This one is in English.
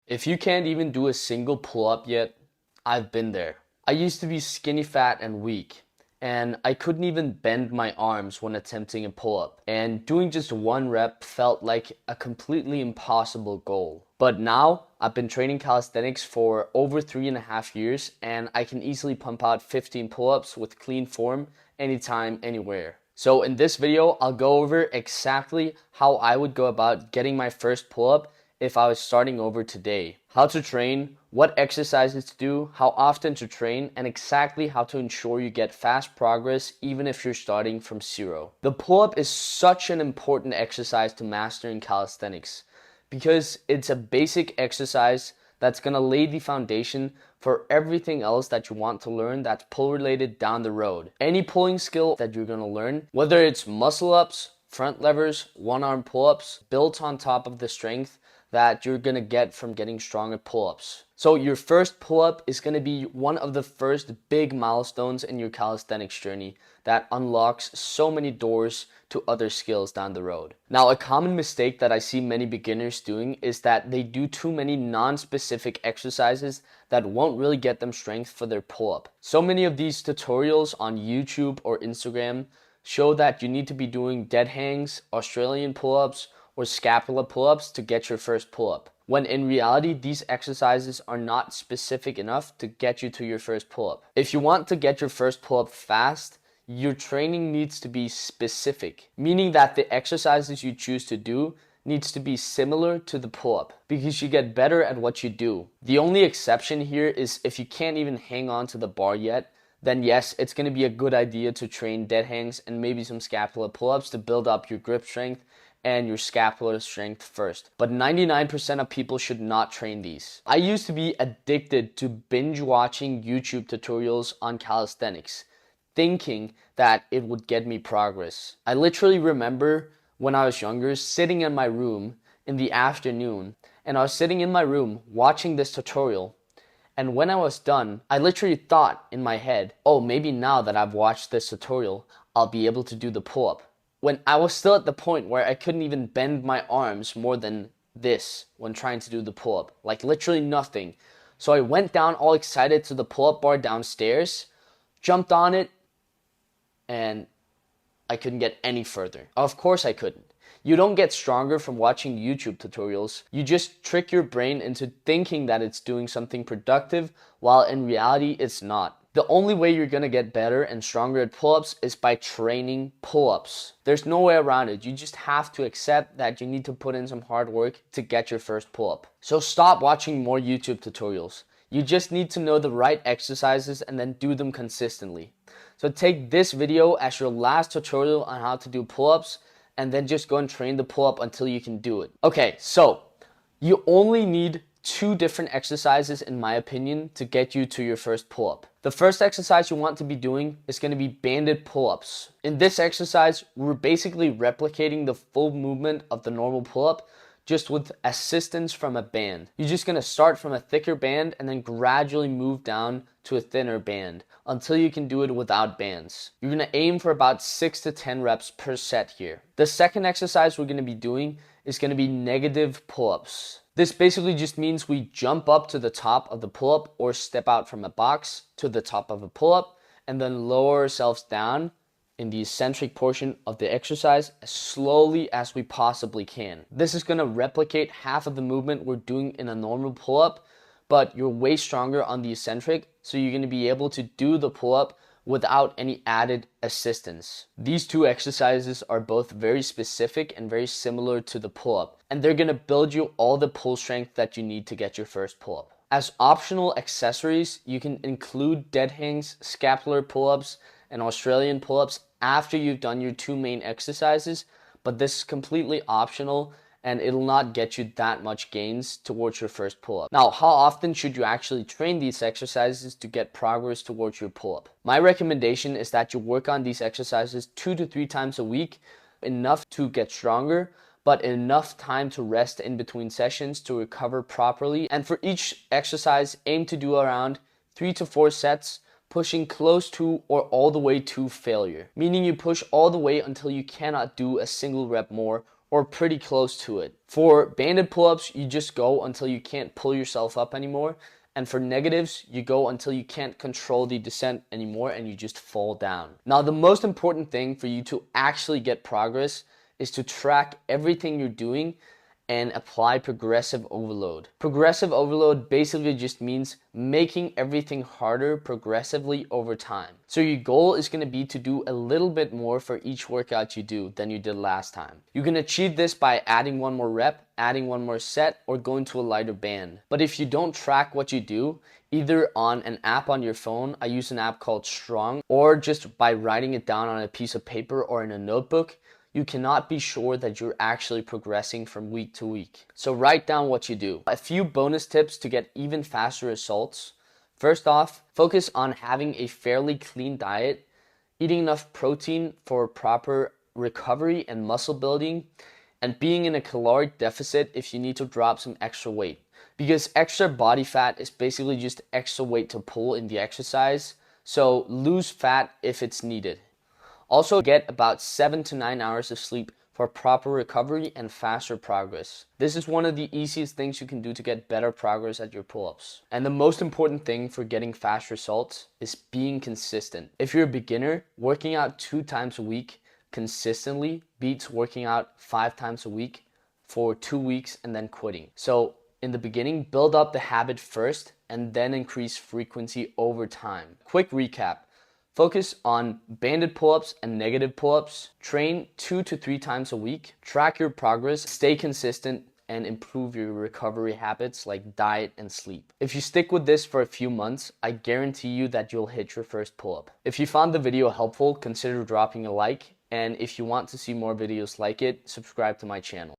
If you can't even do a single pull-up yet, I've been there. I used to be skinny fat and weak, and I couldn't even bend my arms when attempting a pull-up. And doing just one rep felt like a completely impossible goal. But now, I've been training calisthenics for over 3.5 years, and I can easily pump out 15 pull-ups with clean form anytime, anywhere. So in this video, I'll go over exactly how I would go about getting my first pull-up if I was starting over today. How to train, what exercises to do, how often to train, and exactly how to ensure you get fast progress even if you're starting from zero. The pull-up is such an important exercise to master in calisthenics because it's a basic exercise that's going to lay the foundation for everything else that you want to learn that's pull related down the road. Any pulling skill that you're going to learn, whether it's muscle ups, front levers, one arm pull-ups, built on top of the strength that you're gonna get from getting stronger pull-ups. So your first pull-up is gonna be one of the first big milestones in your calisthenics journey that unlocks so many doors to other skills down the road. Now, a common mistake that I see many beginners doing is that they do too many non-specific exercises that won't really get them strength for their pull-up. So many of these tutorials on YouTube or Instagram show that you need to be doing dead hangs, Australian pull-ups, or scapula pull-ups to get your first pull-up, when in reality these exercises are not specific enough to get you to your first pull-up. If you want to get your first pull-up fast, your training needs to be specific, meaning that the exercises you choose to do needs to be similar to the pull-up because you get better at what you do. The only exception here is if you can't even hang on to the bar yet, then yes, it's going to be a good idea to train dead hangs and maybe some scapula pull-ups to build up your grip strength and your scapular strength first. But 99% of people should not train these. I used to be addicted to binge watching YouTube tutorials on calisthenics, thinking that it would get me progress. I literally remember when I was younger sitting in my room in the afternoon, and I was sitting in my room watching this tutorial, and when I was done, I literally thought in my head, oh, maybe now that I've watched this tutorial, I'll be able to do the pull-up. When I was still at the point where I couldn't even bend my arms more than this when trying to do the pull-up, like literally nothing. So I went down all excited to the pull-up bar downstairs, jumped on it, and I couldn't get any further. Of course I couldn't. You don't get stronger from watching YouTube tutorials. You just trick your brain into thinking that it's doing something productive, while in reality it's not. The only way you're gonna get better and stronger at pull-ups is by training pull-ups. There's no way around it. You just have to accept that you need to put in some hard work to get your first pull-up. So stop watching more YouTube tutorials. You just need to know the right exercises and then do them consistently. So take this video as your last tutorial on how to do pull-ups and then just go and train the pull-up until you can do it. Okay, so you only need 2 different exercises in my opinion to get you to your first pull-up. The first exercise you want to be doing is going to be banded pull-ups. In this exercise, we're basically replicating the full movement of the normal pull-up just with assistance from a band. You're just going to start from a thicker band and then gradually move down to a thinner band until you can do it without bands. You're going to aim for about 6 to 10 reps per set here. The second exercise we're going to be doing is going to be negative pull-ups. This basically just means we jump up to the top of the pull-up or step out from a box to the top of a pull-up and then lower ourselves down in the eccentric portion of the exercise as slowly as we possibly can. This is going to replicate half of the movement we're doing in a normal pull-up, but you're way stronger on the eccentric, so you're going to be able to do the pull-up without any added assistance. These 2 exercises are both very specific and very similar to the pull-up, and they're going to build you all the pull strength that you need to get your first pull-up. As optional accessories, you can include dead hangs, scapular pull-ups, and Australian pull-ups after you've done your 2 main exercises, but this is completely optional and it'll not get you that much gains towards your first pull-up. Now, how often should you actually train these exercises to get progress towards your pull-up? My recommendation is that you work on these exercises 2 to 3 times a week, enough to get stronger, but enough time to rest in between sessions to recover properly. And for each exercise, aim to do around 3 to 4 sets, pushing close to or all the way to failure, meaning you push all the way until you cannot do a single rep more or pretty close to it. For banded pull-ups, you just go until you can't pull yourself up anymore. And for negatives, you go until you can't control the descent anymore and you just fall down. Now, the most important thing for you to actually get progress is to track everything you're doing and apply progressive overload. Progressive overload basically just means making everything harder progressively over time. So your goal is going to be to do a little bit more for each workout you do than you did last time. You can achieve this by adding one more rep, adding one more set, or going to a lighter band. But if you don't track what you do, either on an app on your phone, I use an app called Strong, or just by writing it down on a piece of paper or in a notebook, you cannot be sure that you're actually progressing from week to week. So write down what you do. A few bonus tips to get even faster results. First off, focus on having a fairly clean diet, eating enough protein for proper recovery and muscle building, and being in a caloric deficit if you need to drop some extra weight. Because extra body fat is basically just extra weight to pull in the exercise, so lose fat if it's needed. Also, get about 7 to 9 hours of sleep for proper recovery and faster progress. This is one of the easiest things you can do to get better progress at your pull-ups. And the most important thing for getting fast results is being consistent. If you're a beginner, working out 2 times a week consistently beats working out 5 times a week for 2 weeks and then quitting. So in the beginning, build up the habit first and then increase frequency over time. Quick recap. Focus on banded pull-ups and negative pull-ups. Train 2 to 3 times a week. Track your progress, stay consistent, and improve your recovery habits like diet and sleep. If you stick with this for a few months, I guarantee you that you'll hit your first pull-up. If you found the video helpful, consider dropping a like. And if you want to see more videos like it, subscribe to my channel.